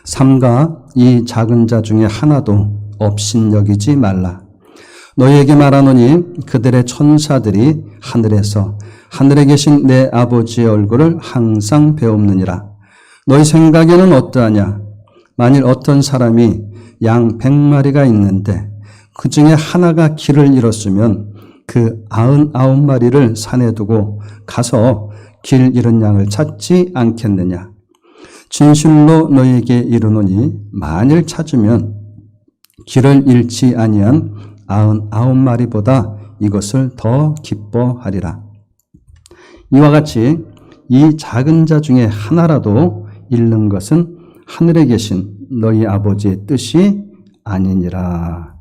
삼가 이 작은 자 중에 하나도 업신여기지 말라. 너희에게 말하노니 그들의 천사들이 하늘에 계신 내 아버지의 얼굴을 항상 배옵느니라. 너희 생각에는 어떠하냐? 만일 어떤 사람이 양 100마리가 있는데 그 중에 하나가 길을 잃었으면 그 99마리를 산에 두고 가서 길 잃은 양을 찾지 않겠느냐? 진실로 너희에게 이르노니 만일 찾으면 길을 잃지 아니한 99마리보다 이것을 더 기뻐하리라. 이와 같이 이 작은 자 중에 하나라도 잃는 것은 하늘에 계신 너희 아버지의 뜻이 아니니라.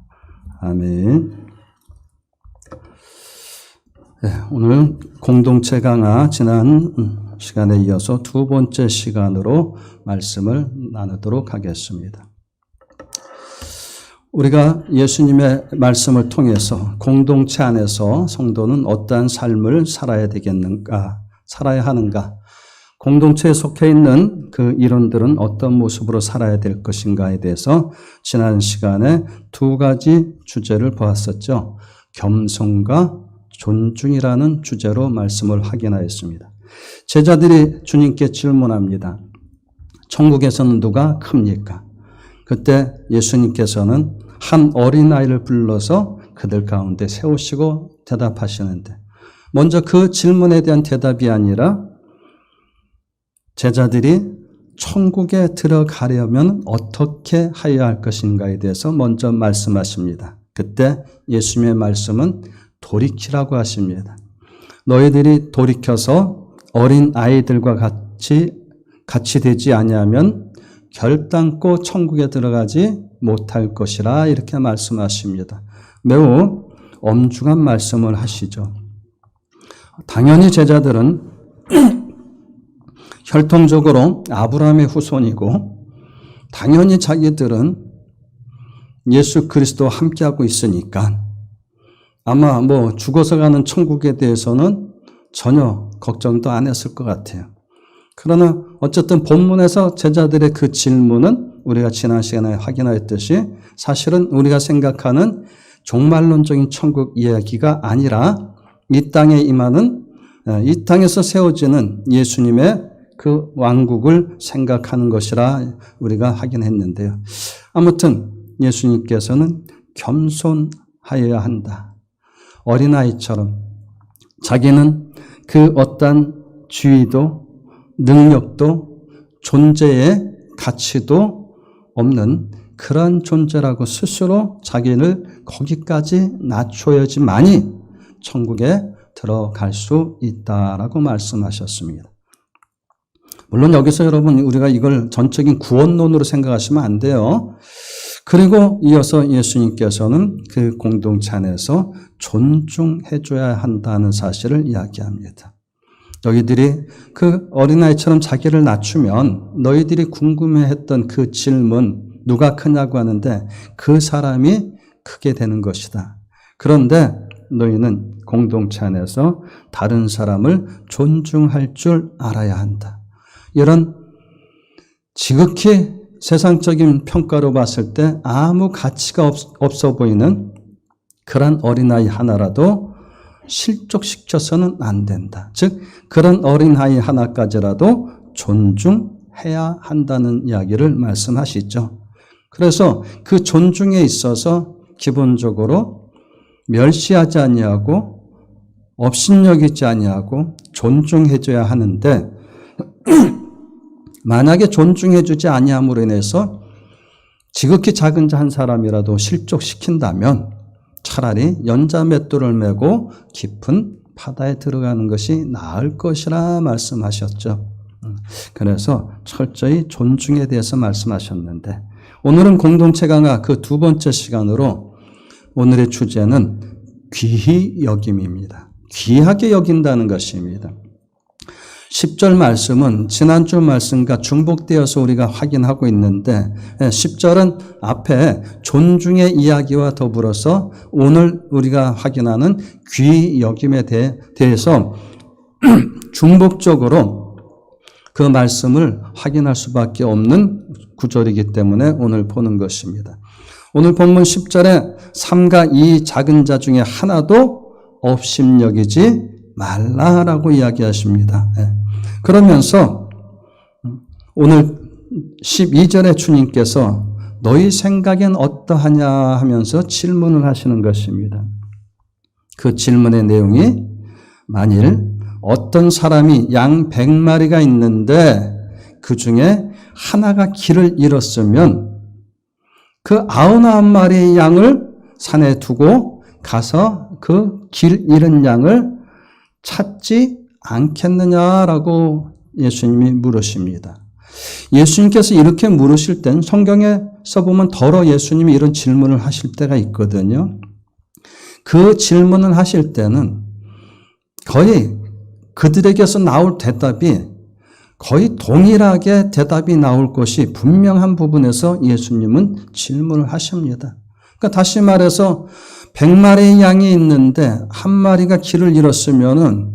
아멘. 네, 오늘 공동체 강화 지난 시간에 이어서 두 번째 시간으로 말씀을 나누도록 하겠습니다. 우리가 예수님의 말씀을 통해서 공동체 안에서 성도는 어떠한 삶을 살아야 하는가, 공동체에 속해 있는 그 이론들은 어떤 모습으로 살아야 될 것인가에 대해서 지난 시간에 두 가지 주제를 보았었죠. 겸손과 존중이라는 주제로 말씀을 확인하였습니다. 제자들이 주님께 질문합니다. 천국에서는 누가 큽니까? 그때 예수님께서는 한 어린아이를 불러서 그들 가운데 세우시고 대답하시는데, 먼저 그 질문에 대한 대답이 아니라 제자들이 천국에 들어가려면 어떻게 하여야 할 것인가에 대해서 먼저 말씀하십니다. 그때 예수님의 말씀은 돌이키라고 하십니다. 너희들이 돌이켜서 어린 아이들과 같이 되지 아니하면 결단코 천국에 들어가지 못할 것이라, 이렇게 말씀하십니다. 매우 엄중한 말씀을 하시죠. 당연히 제자들은 혈통적으로 아브라함의 후손이고 당연히 자기들은 예수 그리스도와 함께하고 있으니까 아마 죽어서 가는 천국에 대해서는 전혀 걱정도 안 했을 것 같아요. 그러나 어쨌든 본문에서 제자들의 그 질문은 우리가 지난 시간에 확인하였듯이 사실은 우리가 생각하는 종말론적인 천국 이야기가 아니라 이 땅에 임하는, 이 땅에서 세워지는 예수님의 그 왕국을 생각하는 것이라 우리가 확인했는데요. 아무튼 예수님께서는 겸손하여야 한다. 어린아이처럼 자기는 그 어떤 지위도 능력도 존재의 가치도 없는 그런 존재라고 스스로 자기를 거기까지 낮춰야지만이 천국에 들어갈 수 있다라고 말씀하셨습니다. 물론 여기서 여러분 우리가 이걸 전적인 구원론으로 생각하시면 안 돼요. 그리고 이어서 예수님께서는 그 공동체 안에서 존중해줘야 한다는 사실을 이야기합니다. 너희들이 그 어린아이처럼 자기를 낮추면 너희들이 궁금해했던 그 질문, 누가 크냐고 하는데 그 사람이 크게 되는 것이다. 그런데 너희는 공동체 안에서 다른 사람을 존중할 줄 알아야 한다. 이런 지극히 세상적인 평가로 봤을 때 아무 가치가 없어 보이는 그런 어린아이 하나라도 실족시켜서는 안 된다. 즉 그런 어린아이 하나까지라도 존중해야 한다는 이야기를 말씀하시죠. 그래서 그 존중에 있어서 기본적으로 멸시하지 아니하고 업신여기지 아니하고 존중해줘야 하는데 만약에 존중해주지 아니함으로 인해서 지극히 작은 자 한 사람이라도 실족시킨다면 차라리 연자맷돌을 메고 깊은 바다에 들어가는 것이 나을 것이라 말씀하셨죠. 그래서 철저히 존중에 대해서 말씀하셨는데 오늘은 공동체 강화 그 두 번째 시간으로 오늘의 주제는 귀히 여김입니다. 귀하게 여긴다는 것입니다. 10절 말씀은 지난주 말씀과 중복되어서 우리가 확인하고 있는데 10절은 앞에 존중의 이야기와 더불어서 오늘 우리가 확인하는 귀히 여김에 대해서 중복적으로 그 말씀을 확인할 수밖에 없는 구절이기 때문에 오늘 보는 것입니다. 오늘 본문 10절에 삼가 이 작은 자 중에 하나도 업심여기지 말라라고 이야기하십니다. 그러면서 오늘 12절에 주님께서 너희 생각엔 어떠하냐 하면서 질문을 하시는 것입니다. 그 질문의 내용이 만일 어떤 사람이 양 100마리가 있는데 그 중에 하나가 길을 잃었으면 그 99마리의 양을 산에 두고 가서 그 길 잃은 양을 찾지 않겠느냐라고 예수님이 물으십니다. 예수님께서 이렇게 물으실 땐 성경에서 보면 더러 예수님이 이런 질문을 하실 때가 있거든요. 그 질문을 하실 때는 거의 그들에게서 나올 대답이 거의 동일하게 대답이 나올 것이 분명한 부분에서 예수님은 질문을 하십니다. 그러니까 다시 말해서 100마리의 양이 있는데 한 마리가 길을 잃었으면은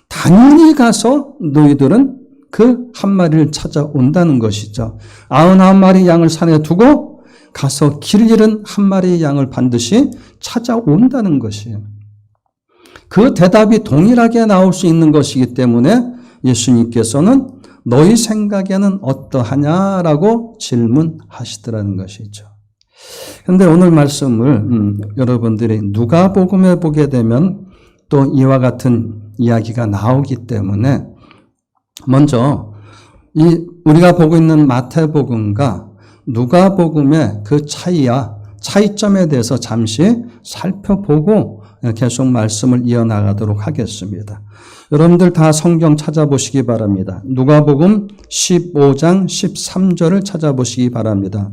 당연히 가서 너희들은 그 한 마리를 찾아온다는 것이죠. 99마리 양을 산에 두고 가서 길 잃은 한 마리의 양을 반드시 찾아온다는 것이에요. 그 대답이 동일하게 나올 수 있는 것이기 때문에 예수님께서는 너희 생각에는 어떠하냐라고 질문하시더라는 것이죠. 그런데 오늘 말씀을 여러분들이 누가복음에 보게 되면 또 이와 같은 이야기가 나오기 때문에 먼저 우리가 보고 있는 마태복음과 누가복음의 그 차이점에 대해서 잠시 살펴보고 계속 말씀을 이어나가도록 하겠습니다. 여러분들 다 성경 찾아보시기 바랍니다. 누가복음 15장 13절을 찾아보시기 바랍니다.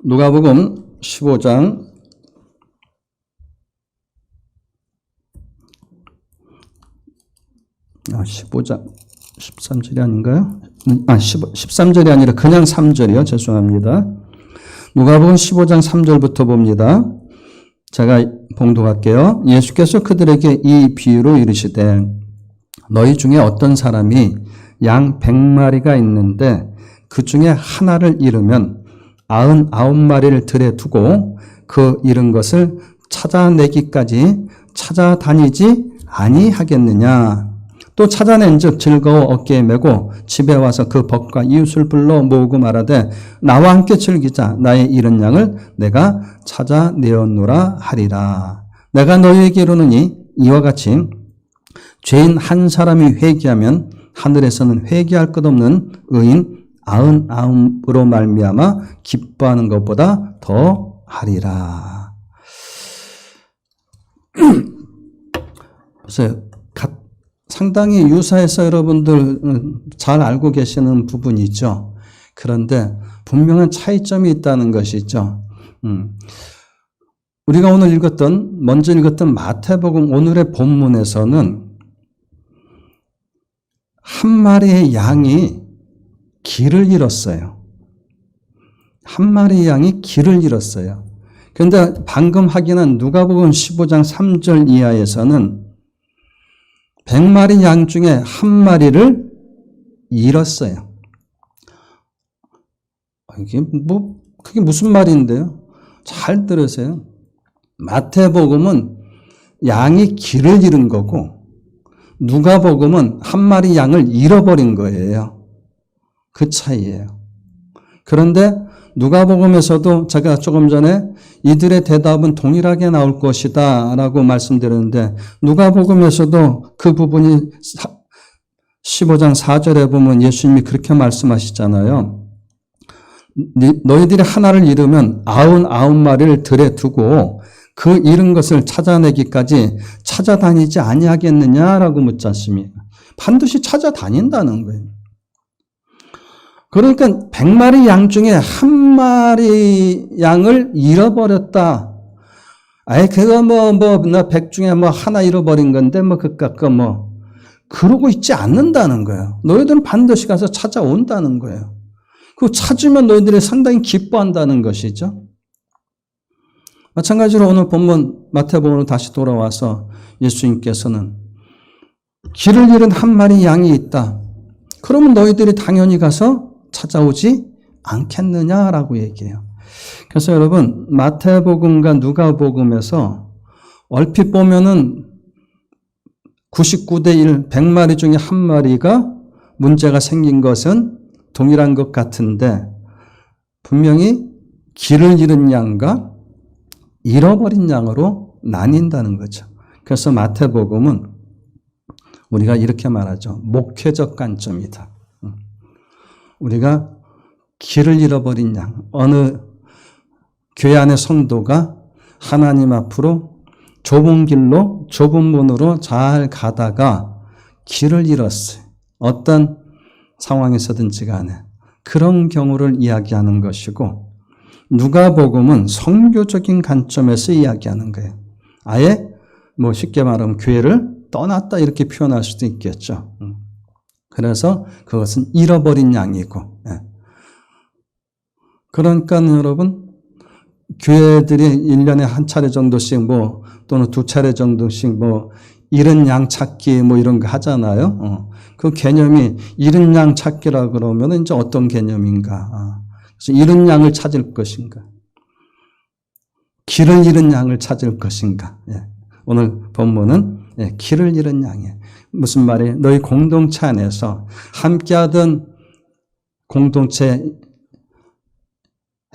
누가복음 15장 13절이 아닌가요? 13절이 아니라 그냥 3절이요. 죄송합니다. 누가복음 15장 3절부터 봅니다. 제가 봉독할게요. 예수께서 그들에게 이 비유로 이르시되 너희 중에 어떤 사람이 양 100마리가 있는데 그 중에 하나를 잃으면 99마리를 들에 두고 그 잃은 것을 찾아내기까지 찾아다니지 아니하겠느냐. 또 찾아낸즉 즐거워 어깨에 메고 집에 와서 그 벗과 이웃을 불러 모으고 말하되 나와 함께 즐기자. 나의 잃은 양을 내가 찾아내었노라 하리라. 내가 너희에게 이르노니 이와 같이 죄인 한 사람이 회개하면 하늘에서는 회개할 것 없는 의인 99으로 말미암아 기뻐하는 것보다 더 하리라. 보세요. 상당히 유사해서 여러분들 잘 알고 계시는 부분이죠. 그런데 분명한 차이점이 있다는 것이죠. 우리가 오늘 먼저 읽었던 마태복음 오늘의 본문에서는 한 마리의 양이 길을 잃었어요. 한 마리의 양이 길을 잃었어요. 그런데 방금 확인한 누가복음 15장 3절 이하에서는 100마리 양 중에 한 마리를 잃었어요. 그게 무슨 말인데요? 잘 들으세요. 마태복음은 양이 길을 잃은 거고, 누가복음은 한 마리 양을 잃어버린 거예요. 그 차이예요. 그런데 누가복음에서도 제가 조금 전에 이들의 대답은 동일하게 나올 것이다 라고 말씀드렸는데 누가복음에서도 그 부분이 15장 4절에 보면 예수님이 그렇게 말씀하시잖아요. 너희들이 하나를 잃으면 99마리를 들에 두고 그 잃은 것을 찾아내기까지 찾아다니지 아니하겠느냐라고 묻지 않습니까? 반드시 찾아다닌다는 거예요. 그러니까 100마리 양 중에 한 마리 양을 잃어버렸다. 아예 그거 나 100 중에 하나 잃어버린 건데 그깟 거 그러고 있지 않는다는 거예요. 너희들은 반드시 가서 찾아온다는 거예요. 그거 찾으면 너희들이 상당히 기뻐한다는 것이죠. 마찬가지로 오늘 본문 마태복음으로 다시 돌아와서 예수님께서는 길을 잃은 한 마리 양이 있다. 그러면 너희들이 당연히 가서 찾아오지 않겠느냐라고 얘기해요. 그래서 여러분 마태복음과 누가복음에서 얼핏 보면은 99대 1, 100마리 중에 한 마리가 문제가 생긴 것은 동일한 것 같은데 분명히 길을 잃은 양과 잃어버린 양으로 나뉜다는 거죠. 그래서 마태복음은 우리가 이렇게 말하죠. 목회적 관점이다. 우리가 길을 잃어버린 양, 어느 교회 안의 성도가 하나님 앞으로 좁은 길로 좁은 문으로 잘 가다가 길을 잃었어요. 어떤 상황에서든지 간에 그런 경우를 이야기하는 것이고 누가복음은 선교적인 관점에서 이야기하는 거예요. 아예 뭐 쉽게 말하면 교회를 떠났다 이렇게 표현할 수도 있겠죠. 그래서 그것은 잃어버린 양이고 그러니까 여러분 교회들이 1년에 한 차례 정도씩 뭐 또는 두 차례 정도씩 뭐 잃은 양 찾기 뭐 이런 거 하잖아요. 그 개념이 잃은 양 찾기라 그러면 이제 어떤 개념인가? 그래서 잃은 양을 찾을 것인가? 길을 잃은 양을 찾을 것인가? 오늘 본문은 길을 잃은 양이에요. 무슨 말이에요? 너희 공동체 안에서 함께하던 공동체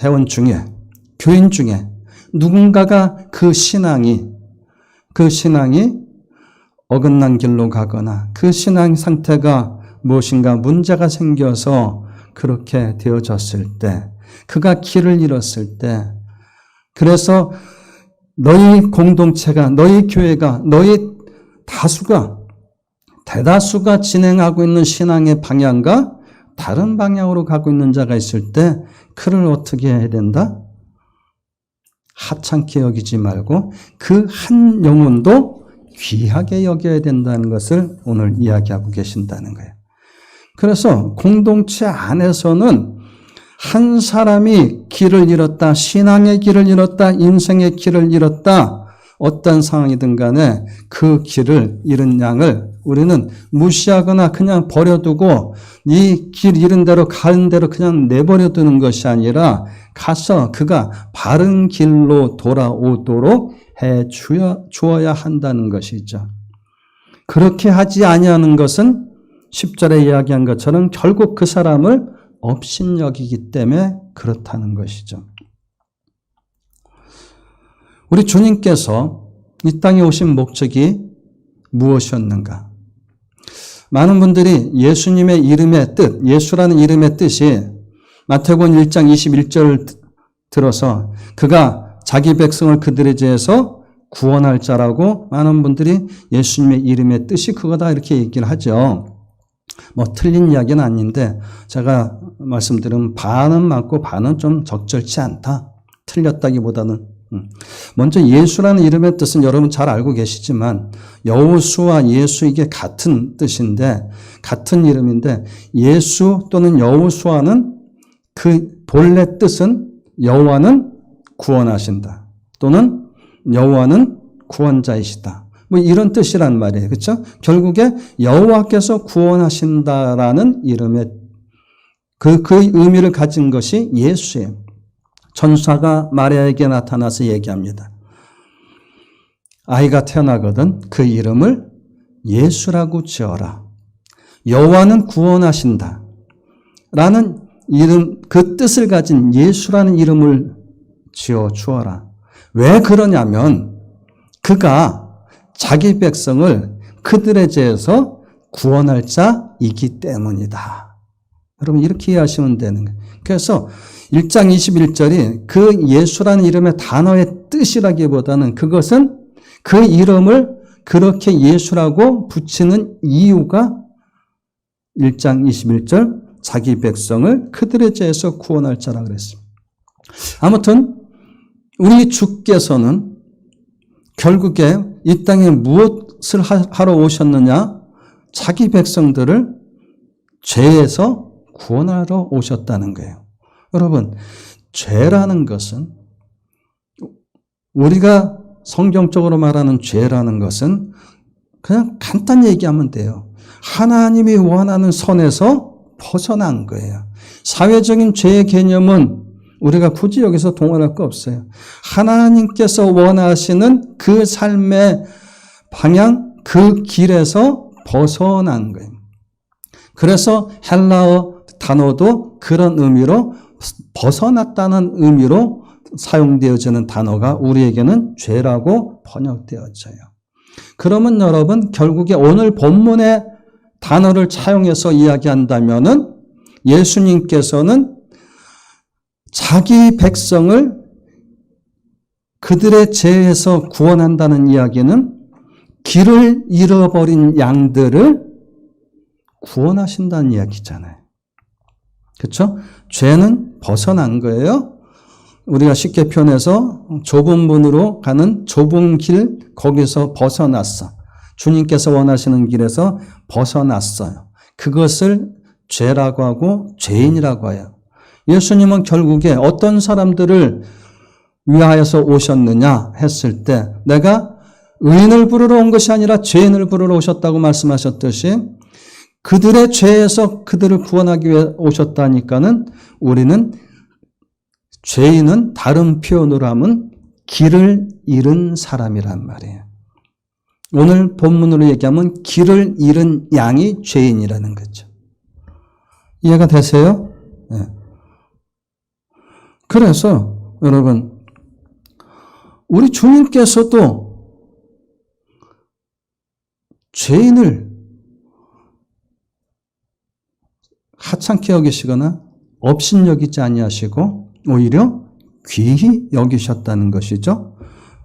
회원 중에 교인 중에 누군가가 그 신앙이 어긋난 길로 가거나 그 신앙 상태가 무엇인가 문제가 생겨서 그렇게 되어졌을 때 그가 길을 잃었을 때 그래서 너희 공동체가 너희 교회가 너희 대다수가 진행하고 있는 신앙의 방향과 다른 방향으로 가고 있는 자가 있을 때 그를 어떻게 해야 된다? 하찮게 여기지 말고 그 한 영혼도 귀하게 여겨야 된다는 것을 오늘 이야기하고 계신다는 거예요. 그래서 공동체 안에서는 한 사람이 길을 잃었다, 신앙의 길을 잃었다, 인생의 길을 잃었다, 어떤 상황이든 간에 그 길을 잃은 양을 우리는 무시하거나 그냥 버려두고 이 길 잃은 대로 가는 대로 그냥 내버려두는 것이 아니라 가서 그가 바른 길로 돌아오도록 해 주어야 한다는 것이죠. 그렇게 하지 아니하는 것은 10절에 이야기한 것처럼 결국 그 사람을 업신여기기 때문에 그렇다는 것이죠. 우리 주님께서 이 땅에 오신 목적이 무엇이었는가? 많은 분들이 예수님의 이름의 뜻, 예수라는 이름의 뜻이 마태복음 1장 21절을 들어서 그가 자기 백성을 그들의 죄에서 구원할 자라고 많은 분들이 예수님의 이름의 뜻이 그거다 이렇게 얘기를 하죠. 뭐 틀린 이야기는 아닌데 제가 말씀드리면 반은 맞고 반은 좀 적절치 않다. 틀렸다기보다는 먼저 예수라는 이름의 뜻은 여러분 잘 알고 계시지만 여호수와 예수 이게 같은 뜻인데 같은 이름인데 예수 또는 여호수아는 그 본래 뜻은 여호와는 구원하신다 또는 여호와는 구원자이시다 뭐 이런 뜻이란 말이에요. 그렇죠? 결국에 여호와께서 구원하신다라는 이름의 그 의미를 가진 것이 예수예요. 천사가 마리아에게 나타나서 얘기합니다. 아이가 태어나거든 그 이름을 예수라고 지어라. 여호와는 구원하신다. 라는 이름, 그 뜻을 가진 예수라는 이름을 지어 주어라. 왜 그러냐면 그가 자기 백성을 그들의 죄에서 구원할 자이기 때문이다. 여러분 이렇게 이해하시면 되는 거예요. 그래서 1장 21절이 그 예수라는 이름의 단어의 뜻이라기보다는 그것은 그 이름을 그렇게 예수라고 붙이는 이유가 1장 21절 자기 백성을 그들의 죄에서 구원할 자라 그랬습니다. 아무튼 우리 주께서는 결국에 이 땅에 무엇을 하러 오셨느냐? 자기 백성들을 죄에서 구원하러 오셨다는 거예요. 여러분, 죄라는 것은 우리가 성경적으로 말하는 죄라는 것은 그냥 간단히 얘기하면 돼요. 하나님이 원하는 선에서 벗어난 거예요. 사회적인 죄의 개념은 우리가 굳이 여기서 동원할 거 없어요. 하나님께서 원하시는 그 삶의 방향, 그 길에서 벗어난 거예요. 그래서 헬라어 단어도 그런 의미로 벗어났다는 의미로 사용되어지는 단어가 우리에게는 죄라고 번역되어져요. 그러면 여러분 결국에 오늘 본문의 단어를 차용해서 이야기한다면은 예수님께서는 자기 백성을 그들의 죄에서 구원한다는 이야기는 길을 잃어버린 양들을 구원하신다는 이야기잖아요. 그렇죠? 죄는 벗어난 거예요. 우리가 쉽게 표현해서 좁은 문으로 가는 좁은 길 거기서 벗어났어. 주님께서 원하시는 길에서 벗어났어요. 그것을 죄라고 하고 죄인이라고 해요. 예수님은 결국에 어떤 사람들을 위하여서 오셨느냐 했을 때 내가 의인을 부르러 온 것이 아니라 죄인을 부르러 오셨다고 말씀하셨듯이 그들의 죄에서 그들을 구원하기 위해 오셨다니까는 우리는 죄인은 다른 표현으로 하면 길을 잃은 사람이란 말이에요. 오늘 본문으로 얘기하면 길을 잃은 양이 죄인이라는 거죠. 이해가 되세요? 네. 그래서 여러분 우리 주님께서도 죄인을 하찮게 여기시거나 업신여기지 아니하시고 오히려 귀히 여기셨다는 것이죠.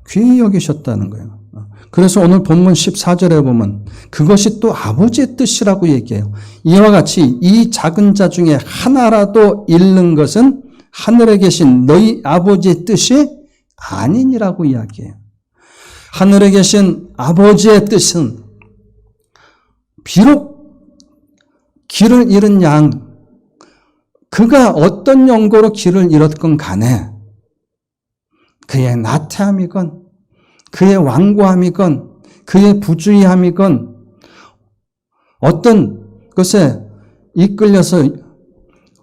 귀히 여기셨다는 거예요. 그래서 오늘 본문 14절에 보면 그것이 또 아버지의 뜻이라고 얘기해요. 이와 같이 이 작은 자 중에 하나라도 잃는 것은 하늘에 계신 너희 아버지의 뜻이 아니니라고 이야기해요. 하늘에 계신 아버지의 뜻은 비록 길을 잃은 양, 그가 어떤 연고로 길을 잃었건 간에 그의 나태함이건 그의 완고함이건 그의 부주의함이건 어떤 것에 이끌려서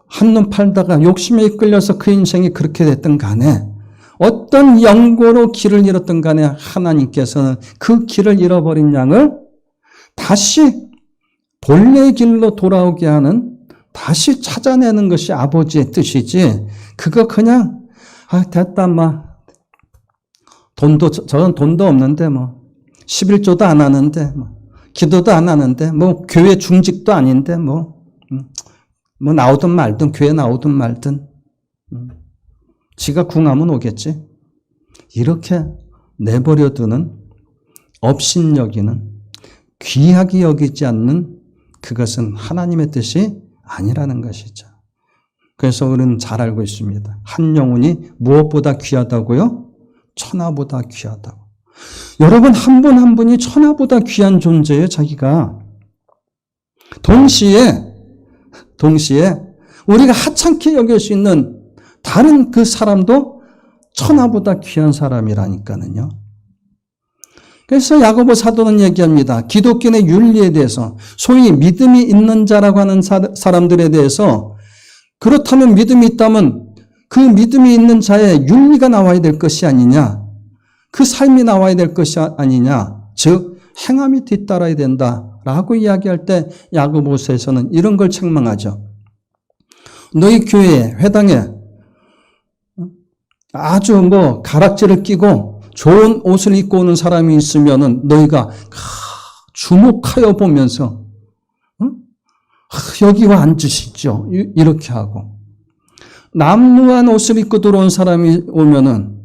한눈 팔다가 욕심에 이끌려서 그 인생이 그렇게 됐든 간에 어떤 연고로 길을 잃었든 간에 하나님께서는 그 길을 잃어버린 양을 다시 본래의 길로 돌아오게 하는 다시 찾아내는 것이 아버지의 뜻이지 그거 그냥 됐다 저는 돈도 없는데 11조도 안 하는데 기도도 안 하는데 교회 중직도 아닌데 나오든 말든 교회 나오든 말든 지가 궁하면 오겠지. 이렇게 내버려두는 업신여기는 귀하게 여기지 않는 그것은 하나님의 뜻이 아니라는 것이죠. 그래서 우리는 잘 알고 있습니다. 한 영혼이 무엇보다 귀하다고요? 천하보다 귀하다고. 여러분 한 분 한 분이 천하보다 귀한 존재예요. 자기가. 동시에 우리가 하찮게 여길 수 있는 다른 그 사람도 천하보다 귀한 사람이라니까는요. 그래서 야고보 사도는 얘기합니다. 기독교의 윤리에 대해서 소위 믿음이 있는 자라고 하는 사람들에 대해서 그렇다면 믿음이 있다면 그 믿음이 있는 자의 윤리가 나와야 될 것이 아니냐. 그 삶이 나와야 될 것이 아니냐. 즉 행함이 뒤따라야 된다라고 이야기할 때 야고보서에서는 이런 걸 책망하죠. 너희 교회에 회당에 아주 가락지를 끼고 좋은 옷을 입고 오는 사람이 있으면은 너희가 주목하여 보면서 여기 와 앉으시죠. 이렇게 하고 남루한 옷을 입고 들어온 사람이 오면은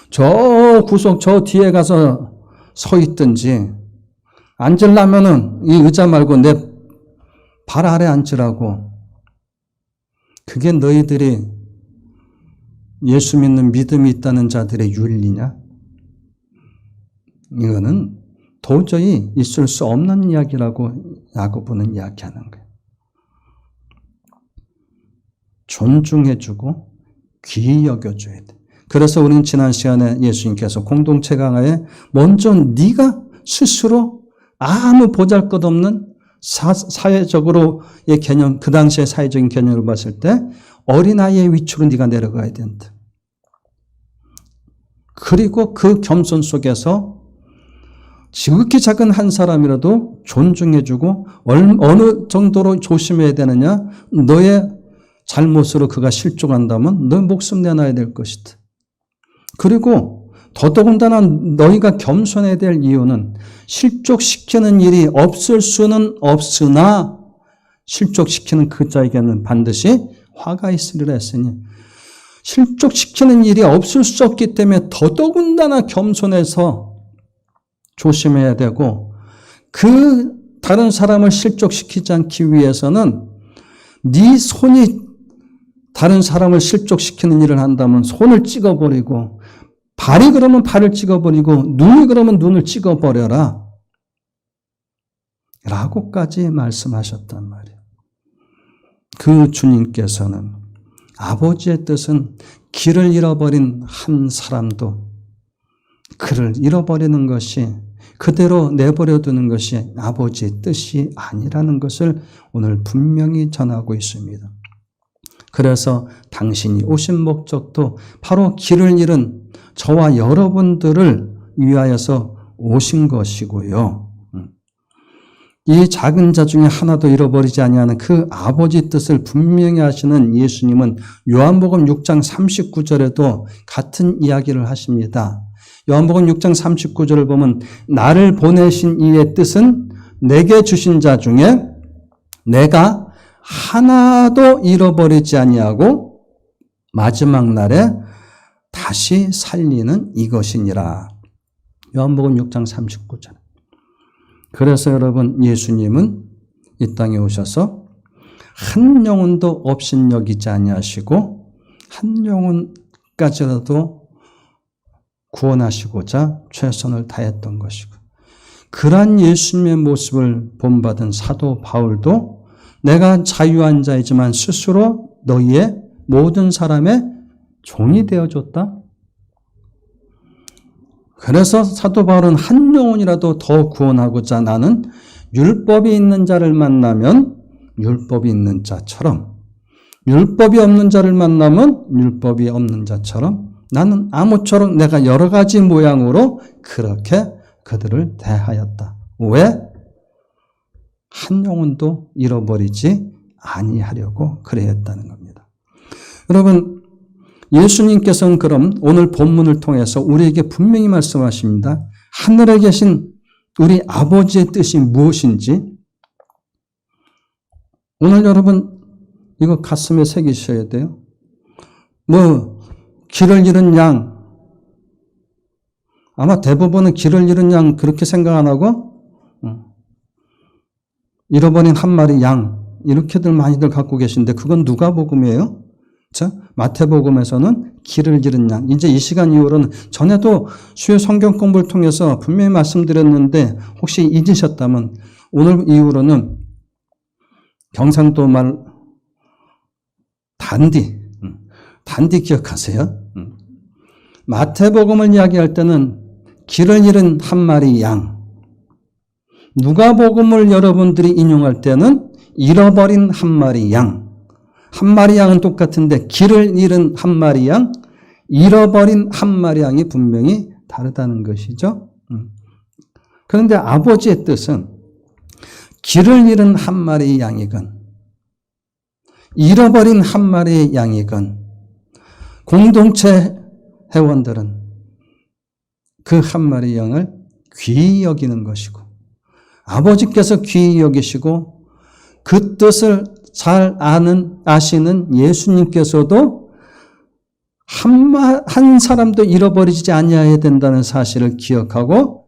저 구석 저 뒤에 가서 서 있든지 앉으려면은 이 의자 말고 내 발 아래 앉으라고. 그게 너희들이 예수 믿는 믿음이 있다는 자들의 윤리냐? 이거는 도저히 있을 수 없는 이야기라고 야고보는 이야기하는 거예요. 존중해주고 귀히 여겨줘야 돼. 그래서 우리는 지난 시간에 예수님께서 공동체 강화에 먼저 네가 스스로 아무 보잘것없는 사회적으로의 개념, 그 당시의 사회적인 개념을 봤을 때 어린아이의 위치로 네가 내려가야 된다. 그리고 그 겸손 속에서 지극히 작은 한 사람이라도 존중해주고 어느 정도로 조심해야 되느냐? 너의 잘못으로 그가 실족한다면 너 목숨 내놔야 될 것이다. 그리고 더더군다나 너희가 겸손해야 될 이유는 실족시키는 일이 없을 수는 없으나 실족시키는 그 자에게는 반드시 화가 있으리라 했으니 실족시키는 일이 없을 수 없기 때문에 더더군다나 겸손해서 조심해야 되고 그 다른 사람을 실족시키지 않기 위해서는 네 손이 다른 사람을 실족시키는 일을 한다면 손을 찍어버리고 발이 그러면 발을 찍어버리고 눈이 그러면 눈을 찍어버려라 라고까지 말씀하셨단 말이에요. 그 주님께서는 아버지의 뜻은 길을 잃어버린 한 사람도 그를 잃어버리는 것이 그대로 내버려 두는 것이 아버지의 뜻이 아니라는 것을 오늘 분명히 전하고 있습니다. 그래서 당신이 오신 목적도 바로 길을 잃은 저와 여러분들을 위하여서 오신 것이고요. 이 작은 자 중에 하나도 잃어버리지 아니하는 그 아버지 뜻을 분명히 하시는 예수님은 요한복음 6장 39절에도 같은 이야기를 하십니다. 요한복음 6장 39절을 보면 나를 보내신 이의 뜻은 내게 주신 자 중에 내가 하나도 잃어버리지 아니하고 마지막 날에 다시 살리는 이것이니라. 요한복음 6장 39절. 그래서 여러분 예수님은 이 땅에 오셔서 한 영혼도 업신여기지 아니하시고 한 영혼까지라도 구원하시고자 최선을 다했던 것이고 그러한 예수님의 모습을 본받은 사도 바울도 내가 자유한 자이지만 스스로 너희의 모든 사람의 종이 되어줬다. 그래서 사도 바울은 한 영혼이라도 더 구원하고자 나는 율법이 있는 자를 만나면 율법이 있는 자처럼 율법이 없는 자를 만나면 율법이 없는 자처럼 나는 아무쪼록 내가 여러 가지 모양으로 그렇게 그들을 대하였다. 왜? 한 영혼도 잃어버리지 아니하려고 그랬다는 겁니다. 여러분 예수님께서는 그럼 오늘 본문을 통해서 우리에게 분명히 말씀하십니다. 하늘에 계신 우리 아버지의 뜻이 무엇인지 오늘 여러분 이거 가슴에 새기셔야 돼요. 길을 잃은 양 아마 대부분은 길을 잃은 양 그렇게 생각 안 하고 잃어버린 한 마리 양 이렇게들 많이들 갖고 계신데 그건 누가복음이에요? 자, 마태복음에서는 길을 잃은 양. 이제 이 시간 이후로는 전에도 수요 성경 공부를 통해서 분명히 말씀드렸는데 혹시 잊으셨다면 오늘 이후로는 경상도 말 단디 기억하세요. 마태복음을 이야기할 때는 길을 잃은 한 마리 양. 누가복음을 여러분들이 인용할 때는 잃어버린 한 마리 양. 한 마리 양은 똑같은데 길을 잃은 한 마리 양, 잃어버린 한 마리 양이 분명히 다르다는 것이죠. 그런데 아버지의 뜻은 길을 잃은 한 마리 양이건 잃어버린 한 마리 양이건 공동체 회원들은 그 한 마리 양을 귀히 여기는 것이고 아버지께서 귀히 여기시고 그 뜻을 잘 아시는 예수님께서도 한 사람도 잃어버리지 아니해야 된다는 사실을 기억하고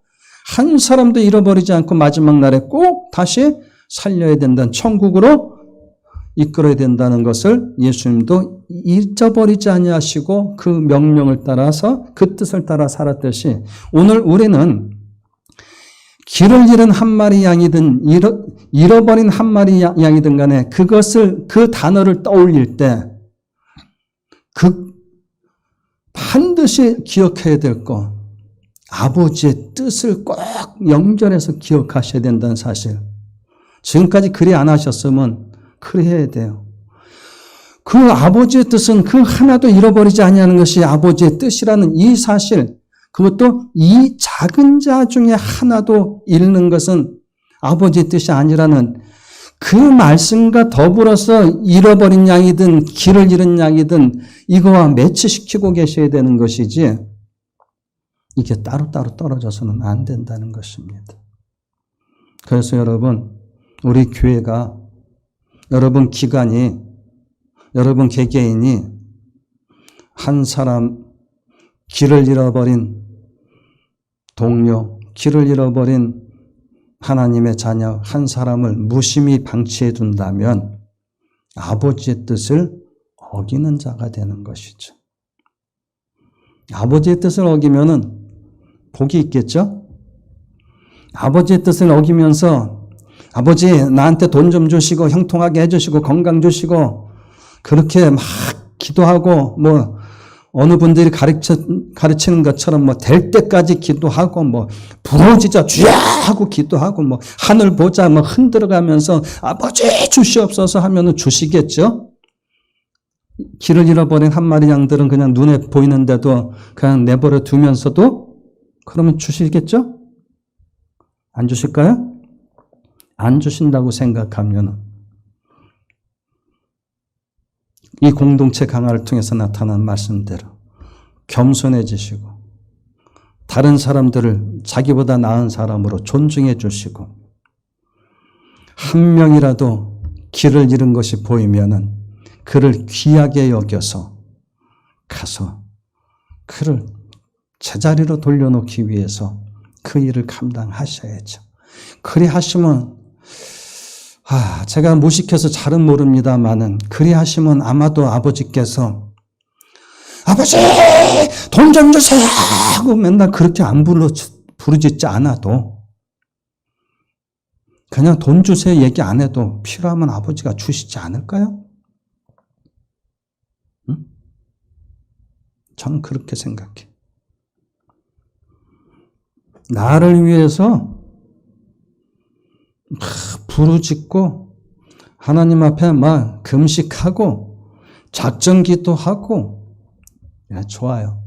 한 사람도 잃어버리지 않고 마지막 날에 꼭 다시 살려야 된다는 천국으로 이끌어야 된다는 것을 예수님도 잊어버리지 아니하시고 그 명령을 따라서 그 뜻을 따라 살았듯이 오늘 우리는 길을 잃은 한 마리 양이든 잃어버린 한 마리 양이든 간에 그 단어를 떠올릴 때 반드시 기억해야 될 것, 아버지의 뜻을 꼭 연결해서 기억하셔야 된다는 사실. 지금까지 그리 안 하셨으면 그리 해야 돼요. 그 아버지의 뜻은 그 하나도 잃어버리지 아니하는 것이 아버지의 뜻이라는 이 사실, 그것도 이 작은 자 중에 하나도 잃는 것은 아버지의 뜻이 아니라는 그 말씀과 더불어서 잃어버린 양이든 길을 잃은 양이든 이거와 매치시키고 계셔야 되는 것이지, 이게 따로따로 떨어져서는 안 된다는 것입니다. 그래서 여러분, 우리 교회가, 여러분 기관이, 여러분 개개인이 한 사람, 길을 잃어버린 동료, 길을 잃어버린 하나님의 자녀 한 사람을 무심히 방치해 둔다면 아버지의 뜻을 어기는 자가 되는 것이죠. 아버지의 뜻을 어기면은 복이 있겠죠? 아버지의 뜻을 어기면서 아버지 나한테 돈 좀 주시고 형통하게 해주시고 건강 주시고 그렇게 막 기도하고 뭐 어느 분들이 가르치는 것처럼 뭐 될 때까지 기도하고 뭐 부러지자 주야 하고 기도하고 뭐 하늘 보자 뭐 흔들어가면서 아버지 주시옵소서 하면은 주시겠죠? 길을 잃어버린 한 마리 양들은 그냥 눈에 보이는데도 그냥 내버려 두면서도 그러면 주시겠죠? 안 주실까요? 안 주신다고 생각하면 이 공동체 강화를 통해서 나타난 말씀대로 겸손해지시고 다른 사람들을 자기보다 나은 사람으로 존중해 주시고 한 명이라도 길을 잃은 것이 보이면은 그를 귀하게 여겨서 가서 그를 제자리로 돌려놓기 위해서 그 일을 감당하셔야죠. 그리 하시면 제가 무식해서 잘은 모릅니다만은 그리 하시면 아마도 아버지께서 아버지 돈 좀 주세요 하고 맨날 그렇게 안 부르짖지 않아도 그냥 돈 주세요 얘기 안 해도 필요하면 아버지가 주시지 않을까요? 응? 저는 그렇게 생각해. 나를 위해서 부르짖고 하나님 앞에 막 금식하고 작전 기도하고 좋아요.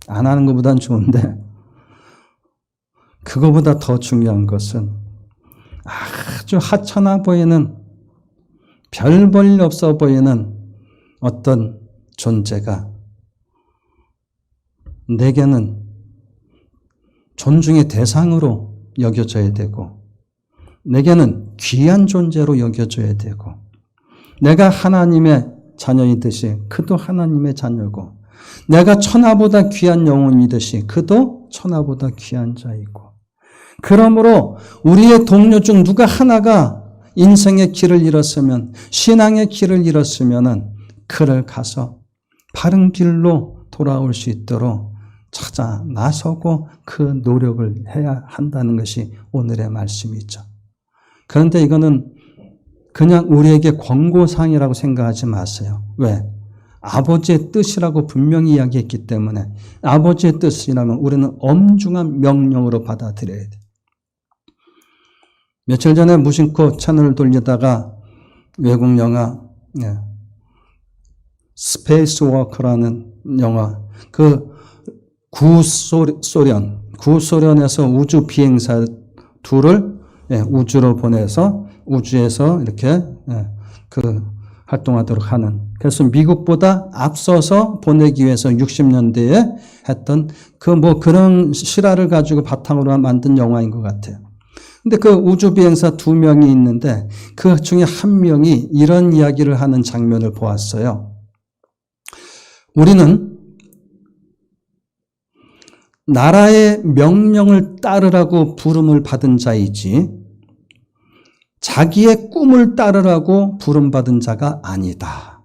안 하는 것보단 좋은데 그거보다 더 중요한 것은 아주 하찮아 보이는 별 볼 일 없어 보이는 어떤 존재가 내게는 존중의 대상으로 여겨져야 되고 내게는 귀한 존재로 여겨져야 되고 내가 하나님의 자녀이듯이 그도 하나님의 자녀고 내가 천하보다 귀한 영혼이듯이 그도 천하보다 귀한 자이고 그러므로 우리의 동료 중 누가 하나가 인생의 길을 잃었으면 신앙의 길을 잃었으면 그를 가서 바른 길로 돌아올 수 있도록 찾아 나서고 그 노력을 해야 한다는 것이 오늘의 말씀이죠. 그런데 이거는 그냥 우리에게 권고사항이라고 생각하지 마세요. 왜? 아버지의 뜻이라고 분명히 이야기했기 때문에 아버지의 뜻이라면 우리는 엄중한 명령으로 받아들여야 돼요. 며칠 전에 무심코 채널을 돌리다가 외국 영화 스페이스워크라는 영화 그 구소련에서 우주 비행사 둘을 우주로 보내서 우주에서 이렇게 활동하도록 하는 그래서 미국보다 앞서서 보내기 위해서 60년대에 했던 그런 실화를 가지고 바탕으로 만든 영화인 것 같아요. 근데 그 우주 비행사 2명이 있는데 그 중에 한 명이 이런 이야기를 하는 장면을 보았어요. 우리는 나라의 명령을 따르라고 부름을 받은 자이지 자기의 꿈을 따르라고 부름받은 자가 아니다.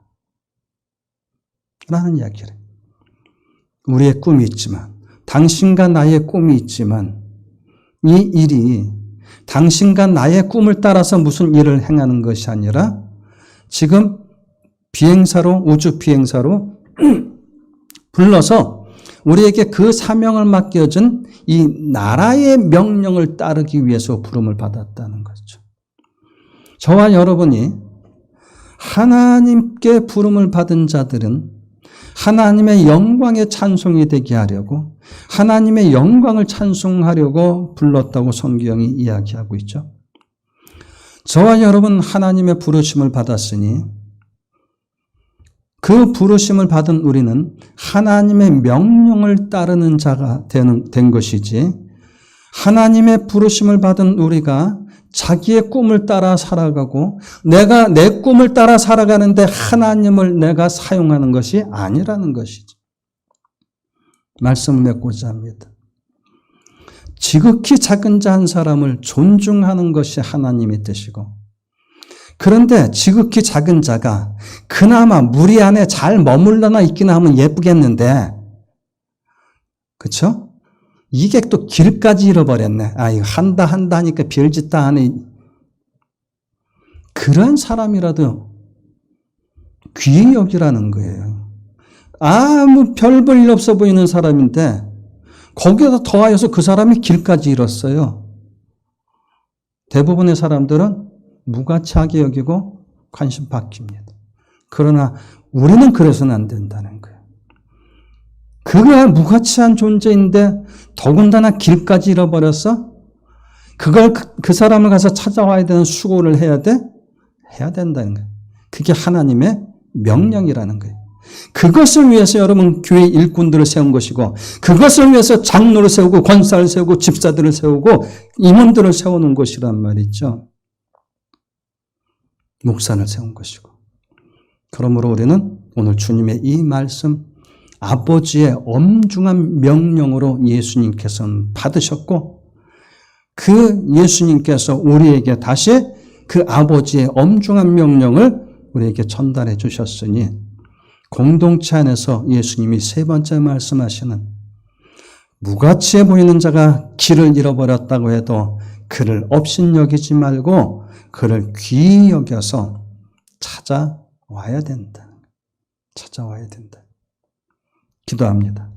라는 이야기를. 우리의 꿈이 있지만 당신과 나의 꿈이 있지만 이 일이 당신과 나의 꿈을 따라서 무슨 일을 행하는 것이 아니라 지금 비행사로 우주 비행사로 불러서 우리에게 그 사명을 맡겨준 이 나라의 명령을 따르기 위해서 부름을 받았다는 거죠. 저와 여러분이 하나님께 부름을 받은 자들은 하나님의 영광에 찬송이 되게 하려고, 하나님의 영광을 찬송하려고 불렀다고 성경이 이야기하고 있죠. 저와 여러분 하나님의 부르심을 받았으니 그 부르심을 받은 우리는 하나님의 명령을 따르는 자가 된 것이지, 하나님의 부르심을 받은 우리가 자기의 꿈을 따라 살아가고 내가 내 꿈을 따라 살아가는데 하나님을 내가 사용하는 것이 아니라는 것이죠. 말씀을 맺고자 합니다. 지극히 작은 자 한 사람을 존중하는 것이 하나님의 뜻이고, 그런데 지극히 작은 자가 그나마 무리 안에 잘 머물러나 있기나 하면 예쁘겠는데, 그렇죠? 이게 또 길까지 잃어버렸네. 이거 한다 하니까 별짓다 하네. 그런 사람이라도 귀히 여기라는 거예요. 아무 별 볼 일 없어 보이는 사람인데 거기에다 더하여서 그 사람이 길까지 잃었어요. 대부분의 사람들은 무가치하게 여기고 관심 바뀝니다. 그러나 우리는 그래서는 안 된다는 거예요. 그가 무가치한 존재인데 더군다나 길까지 잃어버렸어? 그걸 그 사람을 가서 찾아와야 되는 수고를 해야 돼? 해야 된다는 거예요. 그게 하나님의 명령이라는 거예요. 그것을 위해서 여러분 교회 일꾼들을 세운 것이고, 그것을 위해서 장로를 세우고 권사를 세우고 집사들을 세우고 임원들을 세우는 것이란 말이죠. 목사를 세운 것이고. 그러므로 우리는 오늘 주님의 이 말씀, 아버지의 엄중한 명령으로 예수님께서는 받으셨고, 그 예수님께서 우리에게 다시 그 아버지의 엄중한 명령을 우리에게 전달해 주셨으니, 공동체 안에서 예수님이 세 번째 말씀하시는 무가치해 보이는 자가 길을 잃어버렸다고 해도 그를 업신여기지 말고 그를 귀히 여겨서 찾아와야 된다. 찾아와야 된다. 기도합니다.